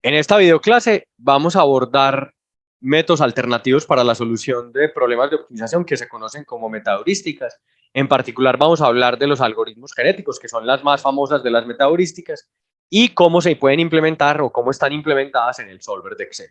En esta videoclase vamos a abordar métodos alternativos para la solución de problemas de optimización que se conocen como metaheurísticas. En particular vamos a hablar de los algoritmos genéticos, que son las más famosas de las metaheurísticas, y cómo se pueden implementar o cómo están implementadas en el solver de Excel.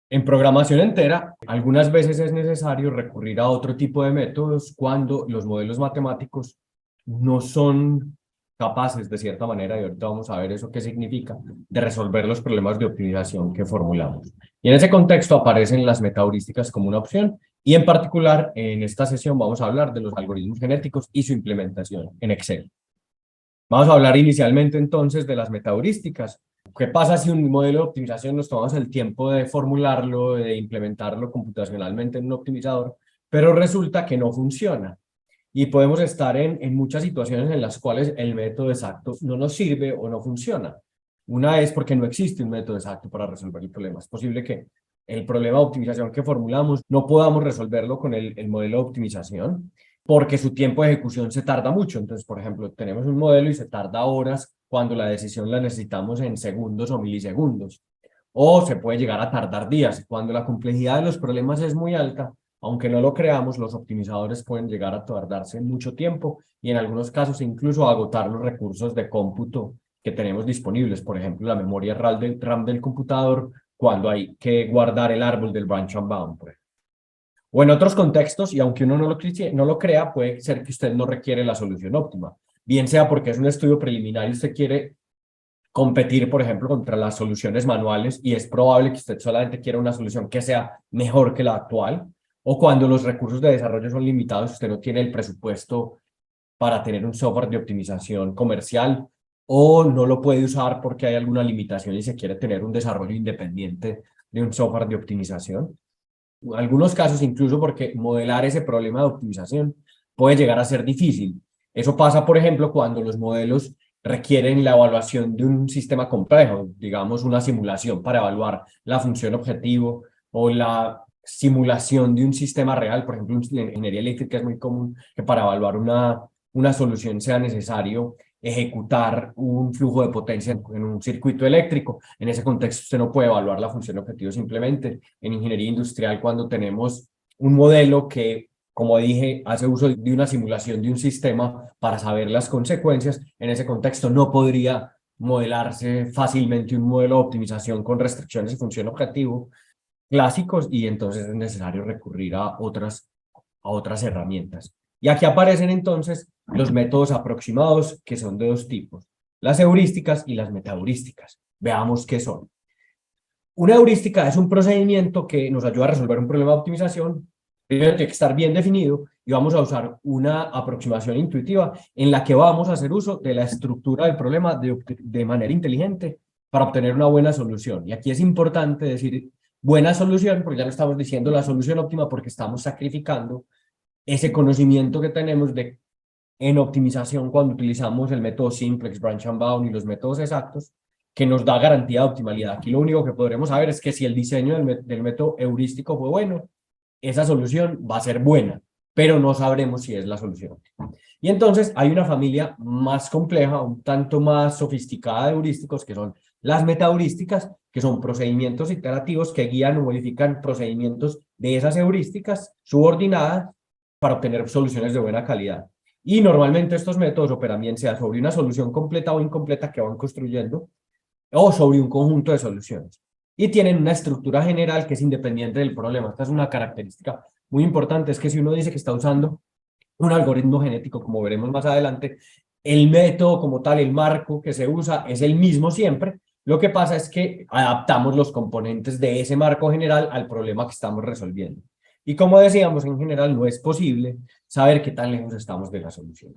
En programación entera, algunas veces es necesario recurrir a otro tipo de métodos cuando los modelos matemáticos no son capaces, de cierta manera, y ahorita vamos a ver eso qué significa, de resolver los problemas de optimización que formulamos. Y en ese contexto aparecen las metaheurísticas como una opción, y en particular en esta sesión vamos a hablar de los algoritmos genéticos y su implementación en Excel. Vamos a hablar inicialmente entonces de las metaheurísticas. ¿Qué pasa si un modelo de optimización nos tomamos el tiempo de formularlo, de implementarlo computacionalmente en un optimizador, pero resulta que no funciona? Y podemos estar en muchas situaciones en las cuales el método exacto no nos sirve o no funciona. Una es porque no existe un método exacto para resolver el problema. Es posible que el problema de optimización que formulamos no podamos resolverlo con el modelo de optimización porque su tiempo de ejecución se tarda mucho. Entonces, por ejemplo, tenemos un modelo y se tarda horas cuando la decisión la necesitamos en segundos o milisegundos. O se puede llegar a tardar días. Cuando la complejidad de los problemas es muy alta, aunque no lo creamos, los optimizadores pueden llegar a tardarse mucho tiempo y en algunos casos incluso agotar los recursos de cómputo que tenemos disponibles. Por ejemplo, la memoria RAM del computador cuando hay que guardar el árbol del branch and bound. O en otros contextos, y aunque uno no lo crea, puede ser que usted no requiere la solución óptima. Bien sea porque es un estudio preliminar y usted quiere competir, por ejemplo, contra las soluciones manuales y es probable que usted solamente quiera una solución que sea mejor que la actual, o cuando los recursos de desarrollo son limitados, usted no tiene el presupuesto para tener un software de optimización comercial o no lo puede usar porque hay alguna limitación y se quiere tener un desarrollo independiente de un software de optimización. En algunos casos incluso porque modelar ese problema de optimización puede llegar a ser difícil. Eso pasa, por ejemplo, cuando los modelos requieren la evaluación de un sistema complejo, digamos una simulación para evaluar la función objetivo o la simulación de un sistema real. Por ejemplo, en ingeniería eléctrica es muy común que para evaluar una solución sea necesario ejecutar un flujo de potencia en un circuito eléctrico. En ese contexto usted no puede evaluar la función objetivo simplemente. En ingeniería industrial, cuando tenemos un modelo que, como dije, hace uso de una simulación de un sistema para saber las consecuencias, en ese contexto no podría modelarse fácilmente un modelo de optimización con restricciones y función objetivo clásicos y entonces es necesario recurrir a otras herramientas. Y aquí aparecen entonces los métodos aproximados que son de dos tipos, las heurísticas y las metaheurísticas. Veamos qué son. Una heurística es un procedimiento que nos ayuda a resolver un problema de optimización. Primero tiene que estar bien definido y vamos a usar una aproximación intuitiva en la que vamos a hacer uso de la estructura del problema de manera inteligente para obtener una buena solución. Y aquí es importante decir buena solución porque ya no estamos diciendo la solución óptima porque estamos sacrificando ese conocimiento que tenemos en optimización cuando utilizamos el método simplex, branch and bound y los métodos exactos que nos da garantía de optimalidad. Aquí lo único que podremos saber es que si el diseño del método heurístico fue bueno, esa solución va a ser buena, pero no sabremos si es la solución óptima. Y entonces hay una familia más compleja, un tanto más sofisticada de heurísticos, que son las metaheurísticas, que son procedimientos iterativos que guían o modifican procedimientos de esas heurísticas subordinadas para obtener soluciones de buena calidad. Y normalmente estos métodos operan bien sea sobre una solución completa o incompleta que van construyendo o sobre un conjunto de soluciones. Y tienen una estructura general que es independiente del problema. Esta es una característica muy importante, es que si uno dice que está usando un algoritmo genético, como veremos más adelante, el método como tal, el marco que se usa es el mismo siempre. Lo que pasa es que adaptamos los componentes de ese marco general al problema que estamos resolviendo. Y como decíamos, en general no es posible saber qué tan lejos estamos de la solución.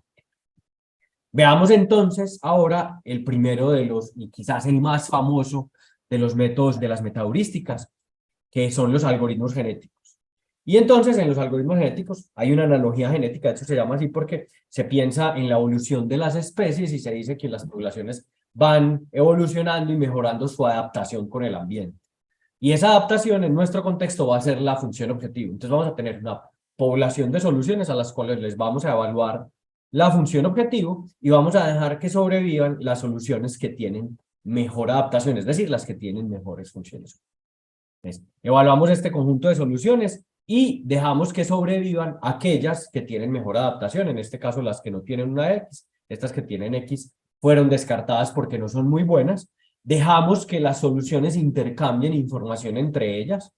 Veamos entonces ahora el primero de los, y quizás el más famoso de los métodos de las metaheurísticas, que son los algoritmos genéticos. Y entonces en los algoritmos genéticos hay una analogía genética, de hecho se llama así porque se piensa en la evolución de las especies y se dice que las poblaciones van evolucionando y mejorando su adaptación con el ambiente. Y esa adaptación en nuestro contexto va a ser la función objetivo. Entonces vamos a tener una población de soluciones a las cuales les vamos a evaluar la función objetivo y vamos a dejar que sobrevivan las soluciones que tienen mejor adaptación, es decir, las que tienen mejores funciones. Entonces, evaluamos este conjunto de soluciones y dejamos que sobrevivan aquellas que tienen mejor adaptación, en este caso las que no tienen una X, estas que tienen X fueron descartadas porque no son muy buenas. Dejamos que las soluciones intercambien información entre ellas.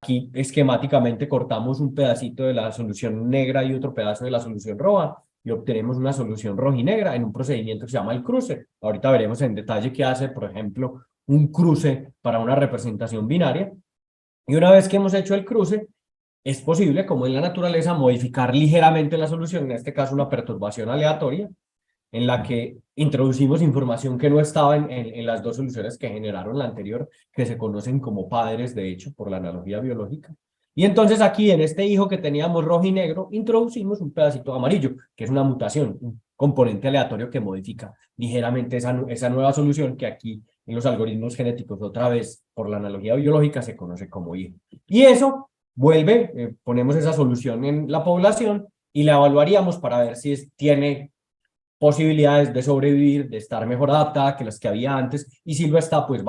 Aquí esquemáticamente cortamos un pedacito de la solución negra y otro pedazo de la solución roja y obtenemos una solución rojinegra en un procedimiento que se llama el cruce. Ahorita veremos en detalle qué hace, por ejemplo, un cruce para una representación binaria. Y una vez que hemos hecho el cruce, es posible, como en la naturaleza, modificar ligeramente la solución, en este caso una perturbación aleatoria, en la que introducimos información que no estaba en las dos soluciones que generaron la anterior, que se conocen como padres, de hecho, por la analogía biológica. Y entonces aquí, en este hijo que teníamos rojo y negro, introducimos un pedacito amarillo, que es una mutación, un componente aleatorio que modifica ligeramente esa nueva solución que aquí en los algoritmos genéticos, otra vez, por la analogía biológica, se conoce como hijo. Y eso vuelve, ponemos esa solución en la población y la evaluaríamos para ver si tiene posibilidades de sobrevivir, de estar mejor adaptada que las que había antes, y si lo está, pues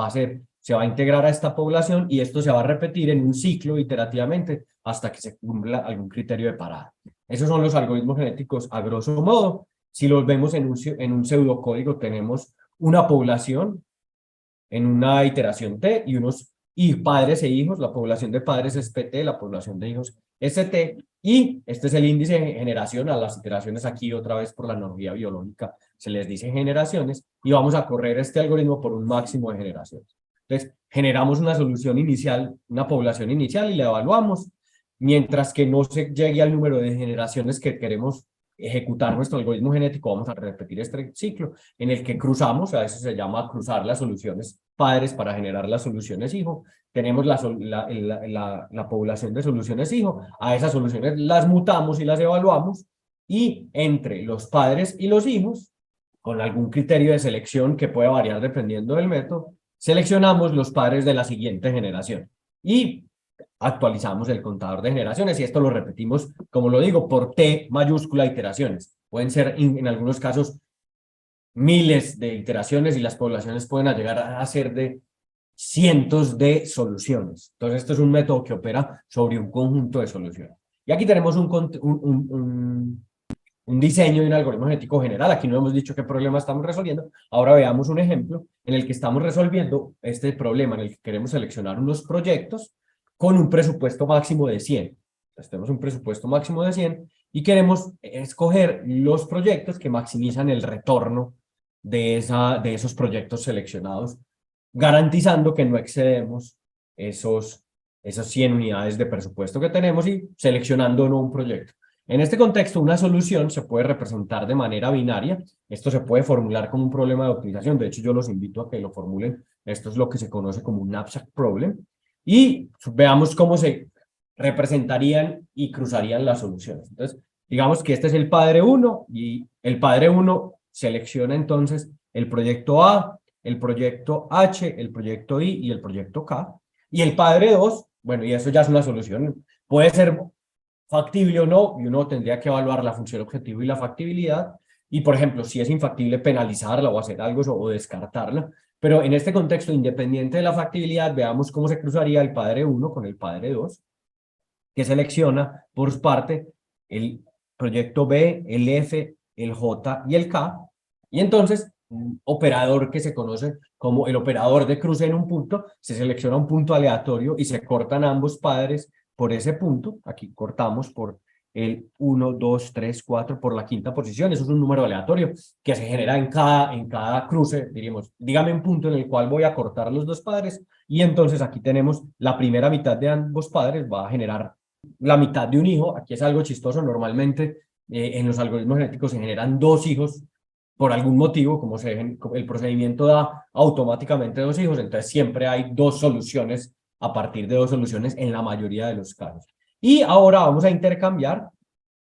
se va a integrar a esta población y esto se va a repetir en un ciclo iterativamente hasta que se cumpla algún criterio de parada. Esos son los algoritmos genéticos a grosso modo. Si los vemos en un pseudocódigo, tenemos una población en una iteración T y padres e hijos, la población de padres es PT, la población de hijos es ST, y este es el índice de generación a las iteraciones aquí otra vez por la analogía biológica, se les dice generaciones, y vamos a correr este algoritmo por un máximo de generaciones. Entonces, generamos una solución inicial, una población inicial y la evaluamos, mientras que no se llegue al número de generaciones que queremos ejecutar nuestro algoritmo genético, vamos a repetir este ciclo en el que cruzamos, a eso se llama cruzar las soluciones padres para generar las soluciones hijo. Tenemos la población de soluciones hijo, a esas soluciones las mutamos y las evaluamos, y entre los padres y los hijos, con algún criterio de selección que puede variar dependiendo del método, seleccionamos los padres de la siguiente generación. Y actualizamos el contador de generaciones y esto lo repetimos, como lo digo, por T mayúscula iteraciones. Pueden ser en algunos casos miles de iteraciones y las poblaciones pueden llegar a ser de cientos de soluciones. Entonces esto es un método que opera sobre un conjunto de soluciones. Y aquí tenemos un diseño de un algoritmo genético general. Aquí no hemos dicho qué problema estamos resolviendo. Ahora veamos un ejemplo en el que estamos resolviendo este problema en el que queremos seleccionar unos proyectos con un presupuesto máximo de 100. Entonces tenemos un presupuesto máximo de 100 y queremos escoger los proyectos que maximizan el retorno de esos proyectos seleccionados, garantizando que no excedemos esas 100 unidades de presupuesto que tenemos y seleccionando no un proyecto. En este contexto, una solución se puede representar de manera binaria. Esto se puede formular como un problema de optimización. De hecho, yo los invito a que lo formulen. Esto es lo que se conoce como un abstract problem. Y veamos cómo se representarían y cruzarían las soluciones. Entonces, digamos que este es el padre 1 y el padre 1 selecciona entonces el proyecto A, el proyecto H, el proyecto I y el proyecto K. Y el padre 2, bueno, y eso ya es una solución. Puede ser factible o no, y uno tendría que evaluar la función objetivo y la factibilidad, y por ejemplo, si es infactible, penalizarla o hacer algo o descartarla, pero en este contexto, independiente de la factibilidad, veamos cómo se cruzaría el padre 1 con el padre 2, que selecciona por su parte el proyecto B, el F, el J y el K, y entonces un operador que se conoce como el operador de cruce en un punto, se selecciona un punto aleatorio y se cortan ambos padres por ese punto. Aquí cortamos por el 1, 2, 3, 4 por la quinta posición. Eso es un número aleatorio que se genera en cada cruce. Diríamos, dígame un punto en el cual voy a cortar los dos padres y entonces aquí tenemos la primera mitad de ambos padres va a generar la mitad de un hijo. Aquí es algo chistoso. Normalmente en los algoritmos genéticos se generan dos hijos por algún motivo, como el procedimiento da automáticamente dos hijos, entonces siempre hay dos soluciones a partir de dos soluciones en la mayoría de los casos. Y ahora vamos a intercambiar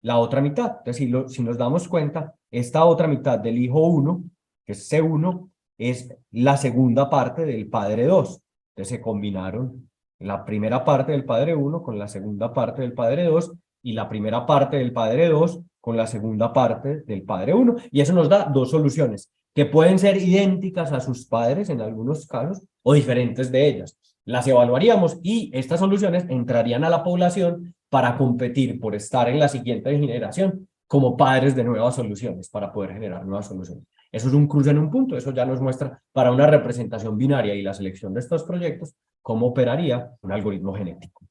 la otra mitad. Entonces, si nos damos cuenta, esta otra mitad del hijo 1, que es C1, es la segunda parte del padre 2. Entonces se combinaron la primera parte del padre 1 con la segunda parte del padre 2 y la primera parte del padre 2 con la segunda parte del padre 1. Y eso nos da dos soluciones. que pueden ser idénticas a sus padres en algunos casos o diferentes de ellas. Las evaluaríamos y estas soluciones entrarían a la población para competir por estar en la siguiente generación como padres de nuevas soluciones para poder generar nuevas soluciones. Eso es un cruce en un punto, eso ya nos muestra para una representación binaria y la selección de estos proyectos cómo operaría un algoritmo genético.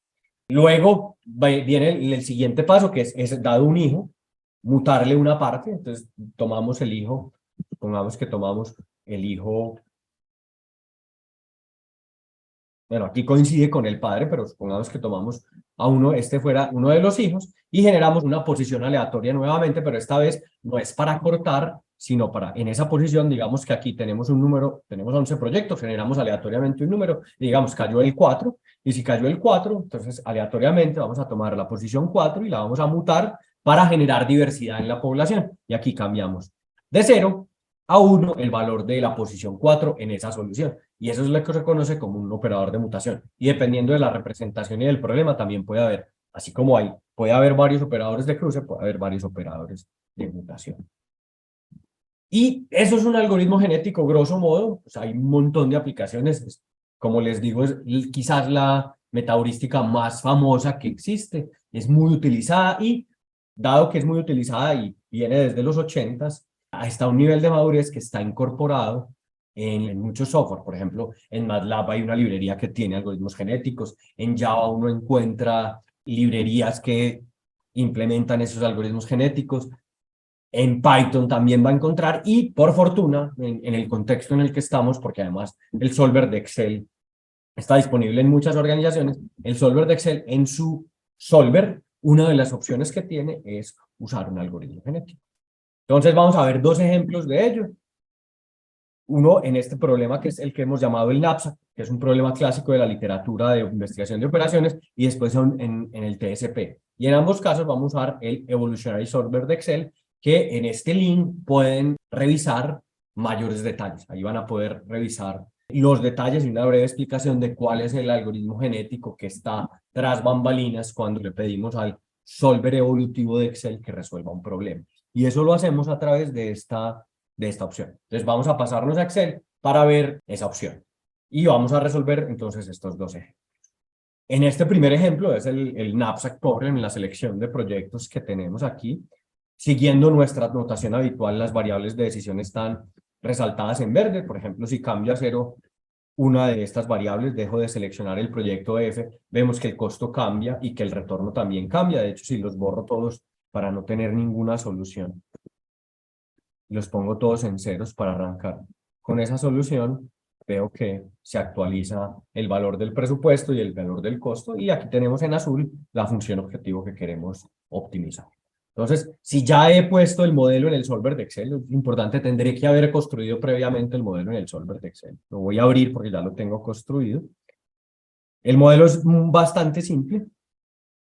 Luego viene el siguiente paso, que es dado un hijo, mutarle una parte. Entonces tomamos el hijo, supongamos que tomamos el hijo, bueno, aquí coincide con el padre, pero supongamos que tomamos a uno, este fuera uno de los hijos, y generamos una posición aleatoria nuevamente, pero esta vez no es para cortar, sino para, en esa posición, digamos que aquí tenemos un número, tenemos 11 proyectos, generamos aleatoriamente un número, y digamos, cayó el 4, y si cayó el 4, entonces aleatoriamente vamos a tomar la posición 4 y la vamos a mutar para generar diversidad en la población, y aquí cambiamos de 0 a 1 el valor de la posición 4 en esa solución. Y eso es lo que se conoce como un operador de mutación. Y dependiendo de la representación y del problema, también puede haber, así como puede haber varios operadores de cruce, puede haber varios operadores de mutación. Y eso es un algoritmo genético, grosso modo. Pues hay un montón de aplicaciones. Como les digo, es quizás la metaheurística más famosa que existe. Es muy utilizada y, dado que es muy utilizada y viene desde los 80s, hasta un nivel de madurez que está incorporado en muchos software. Por ejemplo, en MATLAB hay una librería que tiene algoritmos genéticos. En Java uno encuentra librerías que implementan esos algoritmos genéticos. En Python también va a encontrar y, por fortuna, en el contexto en el que estamos, porque además el solver de Excel está disponible en muchas organizaciones, el solver de Excel en su solver, una de las opciones que tiene es usar un algoritmo genético. Entonces vamos a ver dos ejemplos de ello. Uno en este problema que es el que hemos llamado el NAPSA, que es un problema clásico de la literatura de investigación de operaciones, y después en el TSP. Y en ambos casos vamos a usar el Evolutionary Solver de Excel, que en este link pueden revisar mayores detalles. Ahí van a poder revisar los detalles y una breve explicación de cuál es el algoritmo genético que está tras bambalinas cuando le pedimos al solver evolutivo de Excel que resuelva un problema. Y eso lo hacemos a través de esta opción. Entonces vamos a pasarnos a Excel para ver esa opción. Y vamos a resolver entonces estos dos ejemplos. En este primer ejemplo es el knapsack problem en la selección de proyectos que tenemos aquí. Siguiendo nuestra notación habitual, las variables de decisión están resaltadas en verde. Por ejemplo, si cambio a 0 una de estas variables, dejo de seleccionar el proyecto F, vemos que el costo cambia y que el retorno también cambia. De hecho, si los borro todos para no tener ninguna solución, los pongo todos en ceros para arrancar con esa solución, veo que se actualiza el valor del presupuesto y el valor del costo, y aquí tenemos en azul la función objetivo que queremos optimizar. Entonces, si ya he puesto el modelo en el solver de Excel, es importante, tendré que haber construido previamente el modelo en el solver de Excel. Lo voy a abrir porque ya lo tengo construido. El modelo es bastante simple.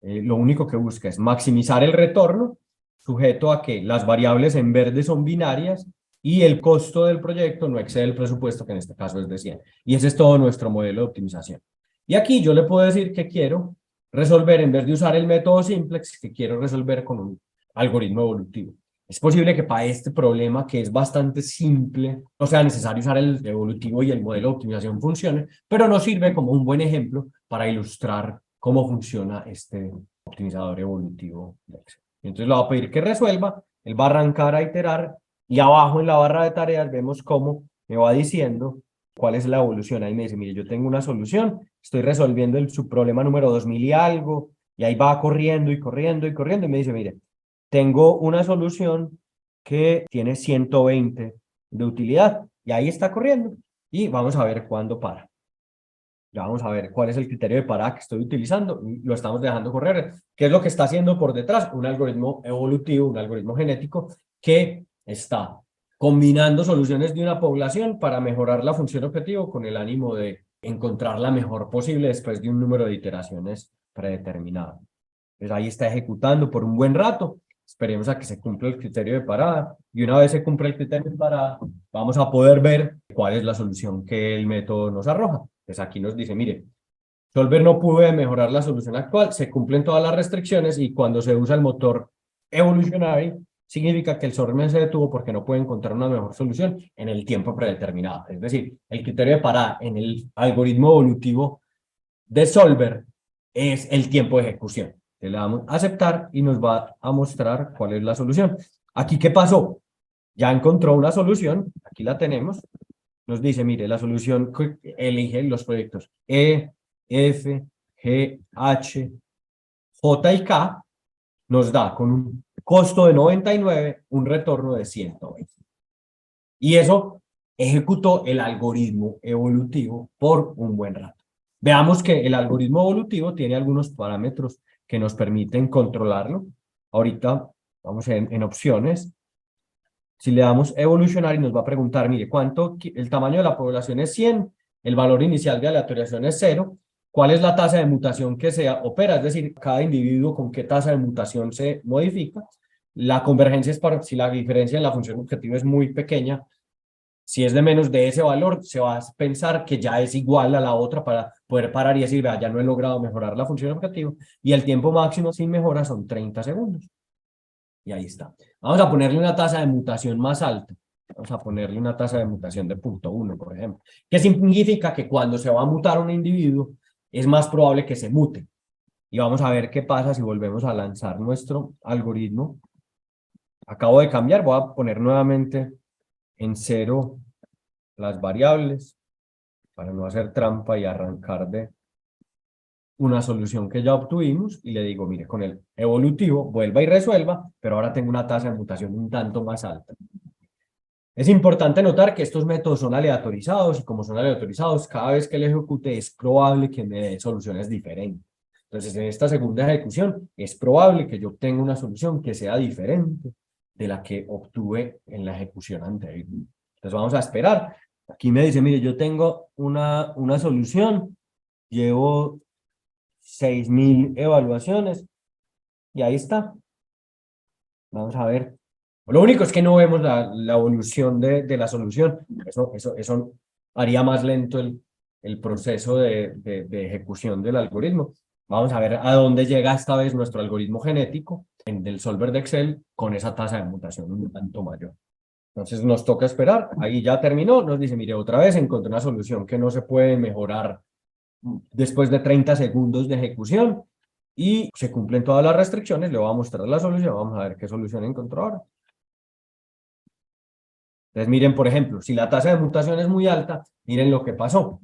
Lo único que busca es maximizar el retorno, sujeto a que las variables en verde son binarias y el costo del proyecto no excede el presupuesto, que en este caso es de 100. Y ese es todo nuestro modelo de optimización. Y aquí yo le puedo decir que quiero resolver, en vez de usar el método simplex, que quiero resolver con un algoritmo evolutivo. Es posible que para este problema, que es bastante simple, no sea necesario usar el evolutivo y el modelo de optimización funcione, pero nos sirve como un buen ejemplo para ilustrar cómo funciona este optimizador evolutivo de Excel. Entonces le voy a pedir que resuelva, él va a arrancar a iterar, y abajo en la barra de tareas vemos cómo me va diciendo cuál es la evolución. Ahí me dice, mire, yo tengo una solución, estoy resolviendo el subproblema número 2000 y algo, y ahí va corriendo y corriendo y corriendo, y me dice, mire, tengo una solución que tiene 120 de utilidad, y ahí está corriendo, y vamos a ver cuándo para. Ya vamos a ver cuál es el criterio de parada que estoy utilizando. Lo estamos dejando correr. ¿Qué es lo que está haciendo por detrás? Un algoritmo evolutivo, un algoritmo genético que está combinando soluciones de una población para mejorar la función objetivo con el ánimo de encontrar la mejor posible después de un número de iteraciones predeterminado. Pues ahí está ejecutando por un buen rato. Esperemos a que se cumpla el criterio de parada. Y una vez se cumpla el criterio de parada, vamos a poder ver cuál es la solución que el método nos arroja. Pues aquí nos dice, mire, Solver no puede mejorar la solución actual, se cumplen todas las restricciones y cuando se usa el motor Evolutionary, significa que el solver se detuvo porque no puede encontrar una mejor solución en el tiempo predeterminado. Es decir, el criterio de parada en el algoritmo evolutivo de solver es el tiempo de ejecución. Le damos a aceptar y nos va a mostrar cuál es la solución. Aquí, ¿qué pasó? Ya encontró una solución, aquí la tenemos. Nos dice, mire, la solución que elige los proyectos E, F, G, H, J y K, nos da con un costo de 99 un retorno de 120. Y eso ejecutó el algoritmo evolutivo por un buen rato. Veamos que el algoritmo evolutivo tiene algunos parámetros que nos permiten controlarlo. Ahorita vamos en opciones. Si le damos evolucionar y nos va a preguntar, mire, ¿cuánto? El tamaño de la población es 100, el valor inicial de aleatorización es 0, ¿cuál es la tasa de mutación que se opera? Es decir, cada individuo con qué tasa de mutación se modifica. La convergencia es para si la diferencia en la función objetivo es muy pequeña. Si es de menos de ese valor, se va a pensar que ya es igual a la otra para poder parar y decir, vea, ya no he logrado mejorar la función objetivo. Y el tiempo máximo sin mejora son 30 segundos. Y ahí está. Vamos a ponerle una tasa de mutación más alta. Vamos a ponerle una tasa de mutación de 0.1, por ejemplo. Que significa que cuando se va a mutar un individuo, es más probable que se mute. Y vamos a ver qué pasa si volvemos a lanzar nuestro algoritmo. Acabo de cambiar, voy a poner nuevamente en 0 las variables para no hacer trampa y arrancar de una solución que ya obtuvimos y le digo, mire, con el evolutivo vuelva y resuelva, pero ahora tengo una tasa de mutación un tanto más alta. Es importante notar que estos métodos son aleatorizados y como son aleatorizados, cada vez que le ejecute es probable que me dé soluciones diferentes. Entonces, en esta segunda ejecución es probable que yo obtenga una solución que sea diferente de la que obtuve en la ejecución anterior. Entonces, vamos a esperar. Aquí me dice, mire, yo tengo una solución, llevo 6.000 evaluaciones y ahí está. Vamos a ver. Lo único es que no vemos la evolución de la solución. Eso haría más lento el proceso de ejecución del algoritmo. Vamos a ver a dónde llega esta vez nuestro algoritmo genético del solver de Excel con esa tasa de mutación un tanto mayor. Entonces nos toca esperar. Ahí ya terminó. Nos dice, mire, otra vez encontré una solución que no se puede mejorar después de 30 segundos de ejecución y se cumplen todas las restricciones. Le voy a mostrar la solución. Vamos a ver qué solución encontró ahora. Entonces miren, por ejemplo, si la tasa de mutación es muy alta, miren lo que pasó.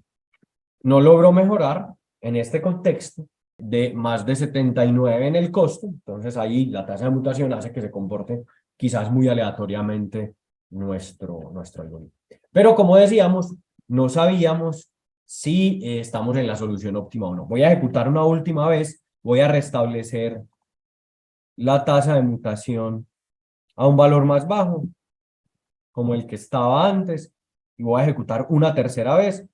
No logró mejorar en este contexto de más de 79 en el costo. Entonces ahí la tasa de mutación hace que se comporte quizás muy aleatoriamente nuestro algoritmo. Pero como decíamos, no sabíamos si estamos en la solución óptima o no. Voy a ejecutar una última vez, voy a restablecer la tasa de mutación a un valor más bajo, como el que estaba antes, y voy a ejecutar una tercera vez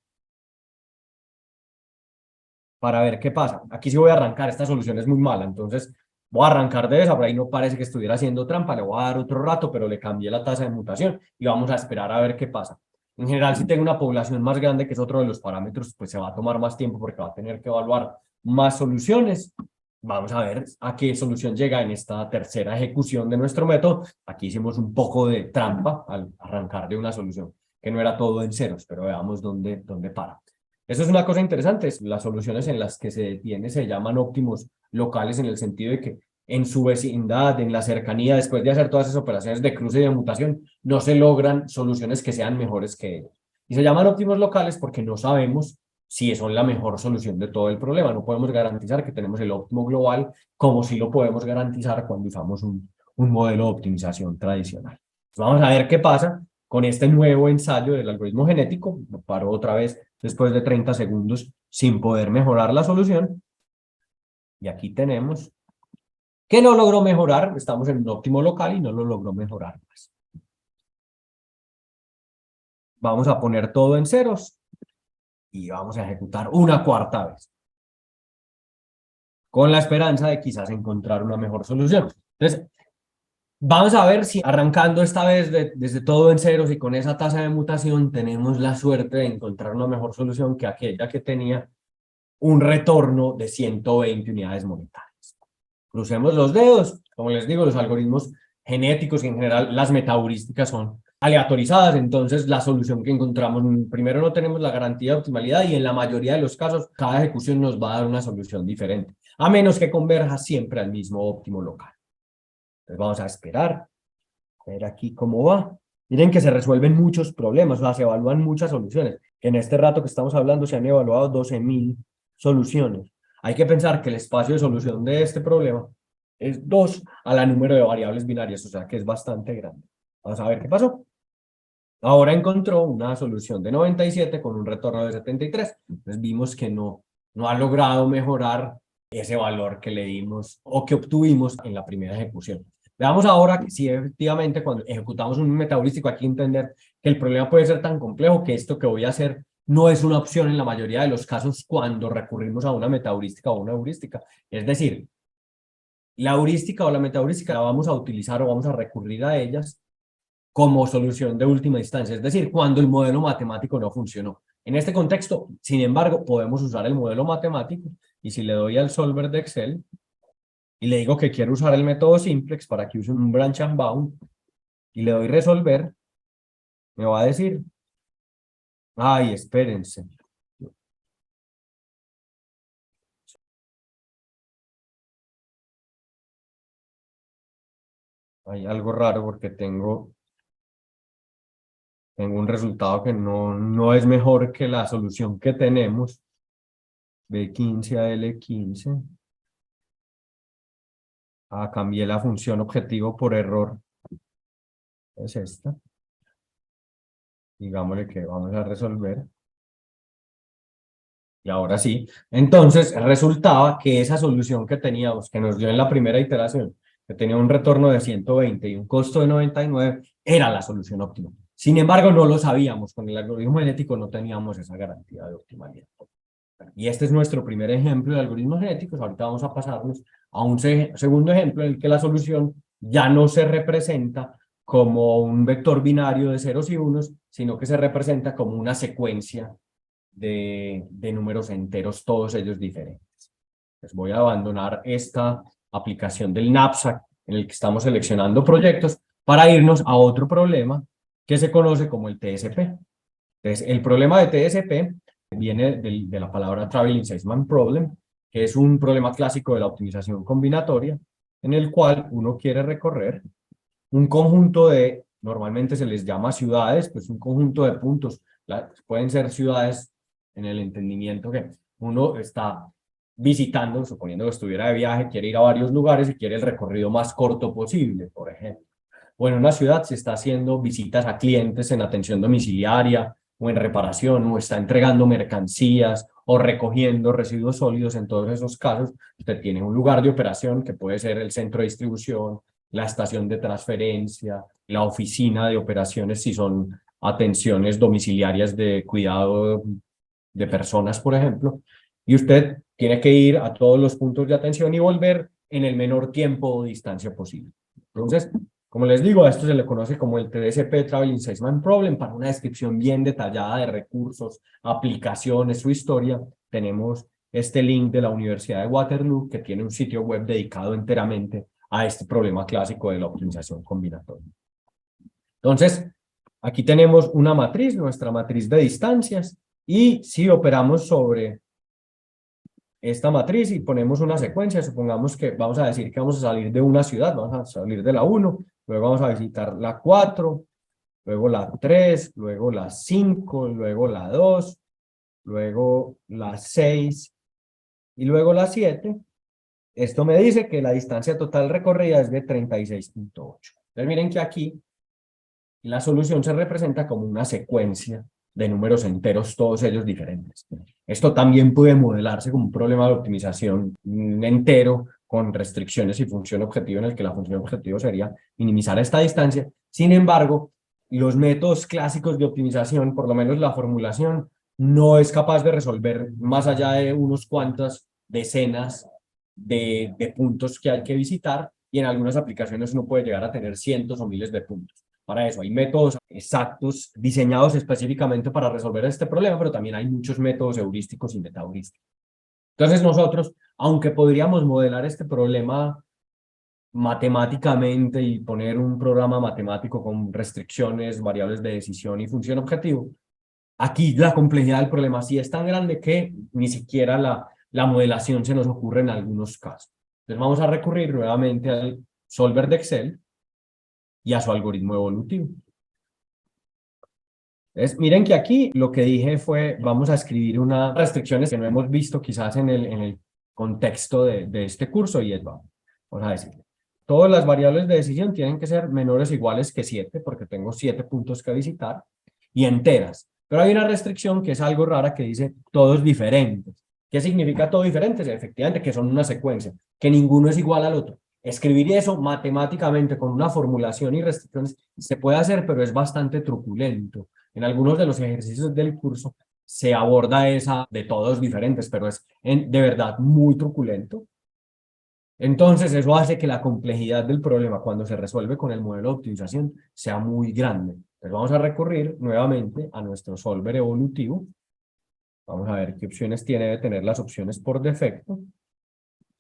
para ver qué pasa. Aquí sí voy a arrancar, esta solución es muy mala, entonces voy a arrancar de esa, por ahí no parece que estuviera haciendo trampa, le voy a dar otro rato, pero le cambié la tasa de mutación y vamos a esperar a ver qué pasa. En general, si tengo una población más grande, que es otro de los parámetros, pues se va a tomar más tiempo porque va a tener que evaluar más soluciones. Vamos a ver a qué solución llega en esta tercera ejecución de nuestro método. Aquí hicimos un poco de trampa al arrancar de una solución, que no era todo en ceros, pero veamos dónde para. Eso es una cosa interesante. Las soluciones en las que se detiene se llaman óptimos locales en el sentido de que en su vecindad, en la cercanía, después de hacer todas esas operaciones de cruce y de mutación, no se logran soluciones que sean mejores que ellos. Y se llaman óptimos locales porque no sabemos si son la mejor solución de todo el problema. No podemos garantizar que tenemos el óptimo global como si lo podemos garantizar cuando usamos un modelo de optimización tradicional. Entonces vamos a ver qué pasa con este nuevo ensayo del algoritmo genético. Paro otra vez después de 30 segundos sin poder mejorar la solución. Y aquí tenemos que no logró mejorar, estamos en un óptimo local y no lo logró mejorar más. Vamos a poner todo en ceros y vamos a ejecutar una cuarta vez, con la esperanza de quizás encontrar una mejor solución. Entonces, vamos a ver si arrancando esta vez desde todo en ceros y con esa tasa de mutación tenemos la suerte de encontrar una mejor solución que aquella que tenía un retorno de 120 unidades monetarias. Crucemos los dedos. Como les digo, los algoritmos genéticos y en general las metaheurísticas son aleatorizadas, entonces la solución que encontramos, primero no tenemos la garantía de optimalidad y en la mayoría de los casos cada ejecución nos va a dar una solución diferente, a menos que converja siempre al mismo óptimo local. Entonces vamos a esperar, a ver aquí cómo va. Miren que se resuelven muchos problemas, o sea, se evalúan muchas soluciones. En este rato que estamos hablando se han evaluado 12.000 soluciones. Hay que pensar que el espacio de solución de este problema es 2 a la número de variables binarias, o sea que es bastante grande. Vamos a ver qué pasó. Ahora encontró una solución de 97 con un retorno de 73. Entonces vimos que no ha logrado mejorar ese valor que le dimos o que obtuvimos en la primera ejecución. Veamos ahora que si efectivamente cuando ejecutamos un metaheurístico hay que entender que el problema puede ser tan complejo que esto que voy a hacer no es una opción en la mayoría de los casos cuando recurrimos a una metaheurística o una heurística. Es decir, la heurística o la metaheurística la vamos a utilizar o vamos a recurrir a ellas como solución de última instancia, es decir, cuando el modelo matemático no funcionó. En este contexto, sin embargo, podemos usar el modelo matemático y si le doy al solver de Excel y le digo que quiero usar el método simplex para que use un branch and bound y le doy resolver, me va a decir, ay, espérense. Hay algo raro porque tengo un resultado que no es mejor que la solución que tenemos, B15 a L15. Cambié la función objetivo por error. Es esta. Digámosle que vamos a resolver. Y ahora sí. Entonces, resultaba que esa solución que teníamos, que nos dio en la primera iteración, que tenía un retorno de 120 y un costo de 99, era la solución óptima. Sin embargo, no lo sabíamos. Con el algoritmo genético no teníamos esa garantía de optimalidad. Y este es nuestro primer ejemplo de algoritmos genéticos. Ahorita vamos a pasarnos a un segundo ejemplo en el que la solución ya no se representa como un vector binario de ceros y unos, sino que se representa como una secuencia de números enteros, todos ellos diferentes. Pues voy a abandonar esta aplicación del knapsack en el que estamos seleccionando proyectos para irnos a otro problema que se conoce como el TSP. Entonces, el problema de TSP viene de la palabra Traveling Salesman Problem, que es un problema clásico de la optimización combinatoria, en el cual uno quiere recorrer un conjunto de, normalmente se les llama ciudades, pues un conjunto de puntos, pueden ser ciudades en el entendimiento que uno está visitando, suponiendo que estuviera de viaje, quiere ir a varios lugares y quiere el recorrido más corto posible, por ejemplo. O en una ciudad se está haciendo visitas a clientes en atención domiciliaria o en reparación, o está entregando mercancías o recogiendo residuos sólidos. En todos esos casos, usted tiene un lugar de operación que puede ser el centro de distribución, la estación de transferencia, la oficina de operaciones si son atenciones domiciliarias de cuidado de personas, por ejemplo, y usted tiene que ir a todos los puntos de atención y volver en el menor tiempo o distancia posible. Entonces, como les digo, a esto se le conoce como el TDSP Traveling Salesman Problem. Para una descripción bien detallada de recursos, aplicaciones, su historia, tenemos este link de la Universidad de Waterloo que tiene un sitio web dedicado enteramente a este problema clásico de la optimización combinatoria. Entonces, aquí tenemos una matriz, nuestra matriz de distancias, y si operamos sobre esta matriz y ponemos una secuencia, supongamos que vamos a decir que vamos a salir de una ciudad, vamos a salir de la 1, luego vamos a visitar la 4, luego la 3, luego la 5, luego la 2, luego la 6 y luego la 7. Esto me dice que la distancia total recorrida es de 36.8. Entonces miren que aquí la solución se representa como una secuencia de números enteros, todos ellos diferentes. Esto también puede modelarse como un problema de optimización entero con restricciones y función objetivo, en el que la función objetivo sería minimizar esta distancia. Sin embargo, los métodos clásicos de optimización, por lo menos la formulación, no es capaz de resolver más allá de unos cuantas decenas de puntos que hay que visitar, y en algunas aplicaciones uno puede llegar a tener cientos o miles de puntos. Para eso hay métodos exactos diseñados específicamente para resolver este problema, pero también hay muchos métodos heurísticos y metaheurísticos. Entonces nosotros, aunque podríamos modelar este problema matemáticamente y poner un programa matemático con restricciones, variables de decisión y función objetivo. Aquí la complejidad del problema sí es tan grande que ni siquiera la modelación se nos ocurre en algunos casos. Entonces vamos a recurrir nuevamente al solver de Excel y a su algoritmo evolutivo. Entonces, miren que aquí lo que dije fue, vamos a escribir unas restricciones que no hemos visto quizás en el contexto de este curso y es, vamos a decir, todas las variables de decisión tienen que ser menores o iguales que 7 porque tengo 7 puntos que visitar y enteras. Pero hay una restricción que es algo rara que dice todos diferentes. ¿Qué significa todo diferentes? Efectivamente que son una secuencia, que ninguno es igual al otro. Escribir eso matemáticamente con una formulación y restricciones se puede hacer, pero es bastante truculento. En algunos de los ejercicios del curso se aborda esa de todos diferentes, pero es de verdad muy truculento. Entonces eso hace que la complejidad del problema cuando se resuelve con el modelo de optimización sea muy grande. Entonces vamos a recurrir nuevamente a nuestro solver evolutivo. Vamos a ver qué opciones tiene, de tener las opciones por defecto.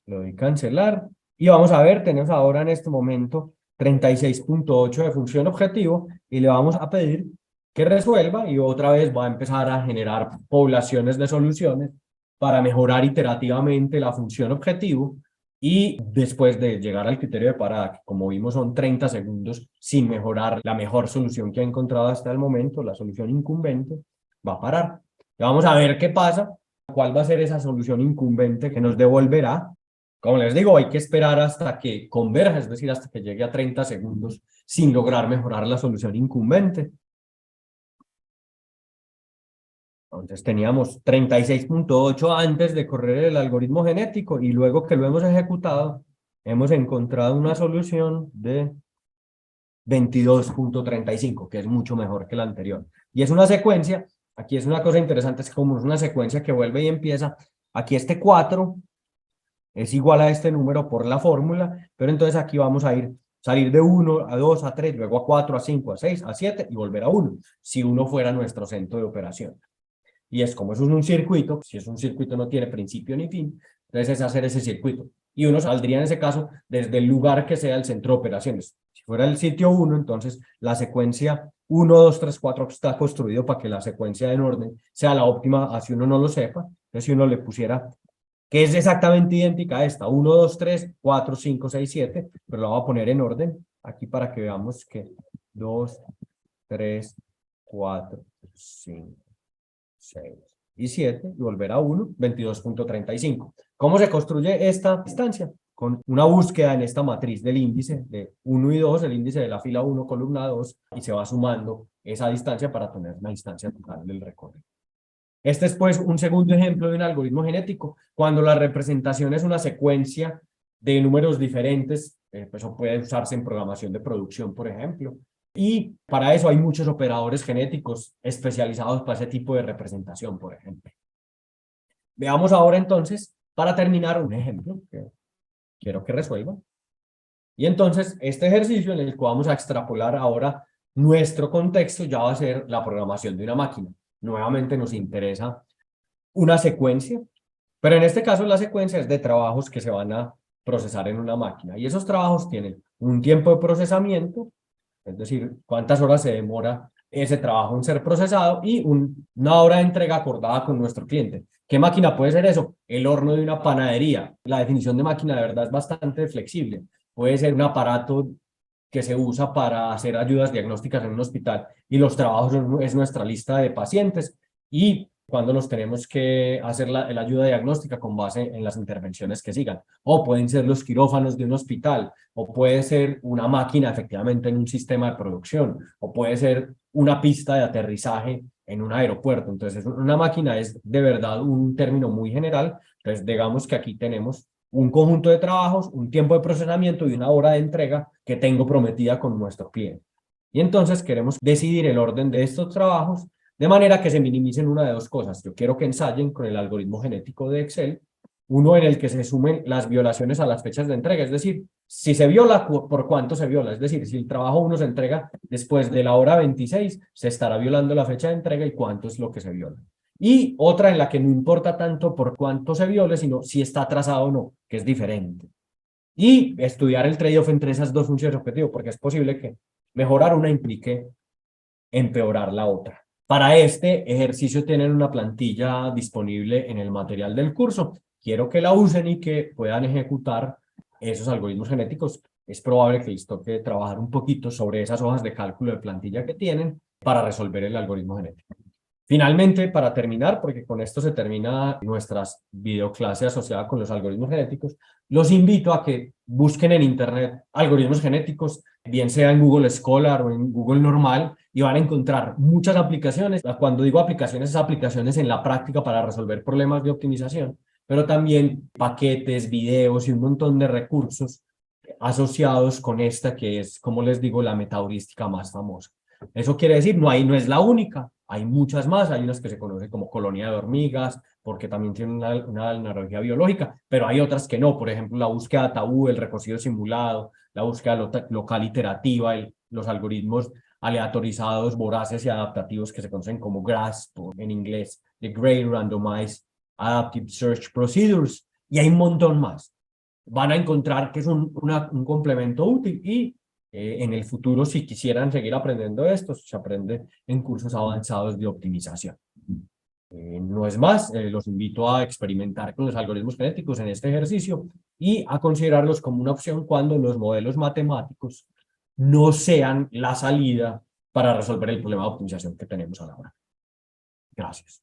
Le doy cancelar. Y vamos a ver, tenemos ahora en este momento 36.8 de función objetivo y le vamos a pedir que resuelva y otra vez va a empezar a generar poblaciones de soluciones para mejorar iterativamente la función objetivo y después de llegar al criterio de parada, que como vimos son 30 segundos sin mejorar la mejor solución que ha encontrado hasta el momento, la solución incumbente, va a parar. Y vamos a ver qué pasa, cuál va a ser esa solución incumbente que nos devolverá. Como les digo, hay que esperar hasta que converja, es decir, hasta que llegue a 30 segundos sin lograr mejorar la solución incumbente. Entonces teníamos 36.8 antes de correr el algoritmo genético y luego que lo hemos ejecutado, hemos encontrado una solución de 22.35, que es mucho mejor que la anterior. Y es una secuencia, aquí es una cosa interesante, es como es una secuencia que vuelve y empieza. Aquí este 4 es igual a este número por la fórmula, pero entonces aquí vamos a salir de 1 a 2 a 3, luego a 4 a 5 a 6 a 7 y volver a 1, si 1 fuera nuestro centro de operación. Y es como eso es un circuito, si es un circuito no tiene principio ni fin, entonces es hacer ese circuito. Y uno saldría en ese caso desde el lugar que sea el centro de operaciones. Si fuera el sitio 1, entonces la secuencia 1, 2, 3, 4 está construido para que la secuencia en orden sea la óptima, así uno no lo sepa. Entonces si uno le pusiera que es exactamente idéntica a esta, 1, 2, 3, 4, 5, 6, 7, pero la voy a poner en orden aquí para que veamos que 2, 3, 4, 5, 6 y 7, y volver a 1, 22.35. ¿Cómo se construye esta distancia? Con una búsqueda en esta matriz del índice de 1 y 2, el índice de la fila 1, columna 2, y se va sumando esa distancia para tener una distancia total del recorrido. Este es pues un segundo ejemplo de un algoritmo genético. Cuando la representación es una secuencia de números diferentes, pues eso puede usarse en programación de producción, por ejemplo. Y para eso hay muchos operadores genéticos especializados para ese tipo de representación, por ejemplo. Veamos ahora entonces, para terminar, un ejemplo que quiero que resuelva. Y entonces, este ejercicio en el que vamos a extrapolar ahora nuestro contexto ya va a ser la programación de una máquina. Nuevamente nos interesa una secuencia, pero en este caso la secuencia es de trabajos que se van a procesar en una máquina. Y esos trabajos tienen un tiempo de procesamiento, es decir, cuántas horas se demora ese trabajo en ser procesado y una hora de entrega acordada con nuestro cliente. ¿Qué máquina puede ser eso? El horno de una panadería. La definición de máquina de verdad es bastante flexible. Puede ser un aparato que se usa para hacer ayudas diagnósticas en un hospital y los trabajos es nuestra lista de pacientes y cuando los tenemos que hacer la ayuda diagnóstica con base en las intervenciones que sigan. O pueden ser los quirófanos de un hospital, o puede ser una máquina efectivamente en un sistema de producción, o puede ser una pista de aterrizaje en un aeropuerto. Entonces, una máquina es de verdad un término muy general. Entonces, digamos que aquí tenemos un conjunto de trabajos, un tiempo de procesamiento y una hora de entrega que tengo prometida con nuestro cliente. Y entonces queremos decidir el orden de estos trabajos de manera que se minimicen una de dos cosas. Yo quiero que ensayen con el algoritmo genético de Excel, uno en el que se sumen las violaciones a las fechas de entrega, es decir, si se viola, ¿por cuánto se viola? Es decir, si el trabajo 1 se entrega después de la hora 26, se estará violando la fecha de entrega y cuánto es lo que se viola. Y otra en la que no importa tanto por cuánto se viole, sino si está atrasado o no, que es diferente. y estudiar el trade-off entre esas dos funciones de objetivo, porque es posible que mejorar una implique empeorar la otra. Para este ejercicio tienen una plantilla disponible en el material del curso. Quiero que la usen y que puedan ejecutar esos algoritmos genéticos. Es probable que les toque trabajar un poquito sobre esas hojas de cálculo de plantilla que tienen para resolver el algoritmo genético. Finalmente, para terminar, porque con esto se termina nuestras videoclases asociadas con los algoritmos genéticos, los invito a que busquen en Internet algoritmos genéticos, bien sea en Google Scholar o en Google normal, y van a encontrar muchas aplicaciones. Cuando digo aplicaciones, es aplicaciones en la práctica para resolver problemas de optimización, pero también paquetes, videos y un montón de recursos asociados con esta que es, como les digo, la metaheurística más famosa. Eso quiere decir, no es la única, hay muchas más, hay unas que se conocen como colonia de hormigas, porque también tienen una analogía biológica, pero hay otras que no, por ejemplo, la búsqueda de tabú, el recocido simulado, la búsqueda local iterativa, los algoritmos aleatorizados, voraces y adaptativos que se conocen como GRASP en inglés, the Great Randomized Adaptive Search Procedures, y hay un montón más. Van a encontrar que es un complemento útil y en el futuro, si quisieran seguir aprendiendo esto, se aprende en cursos avanzados de optimización. No es más, los invito a experimentar con los algoritmos genéticos en este ejercicio y a considerarlos como una opción cuando los modelos matemáticos no sean la salida para resolver el problema de optimización que tenemos ahora. Gracias.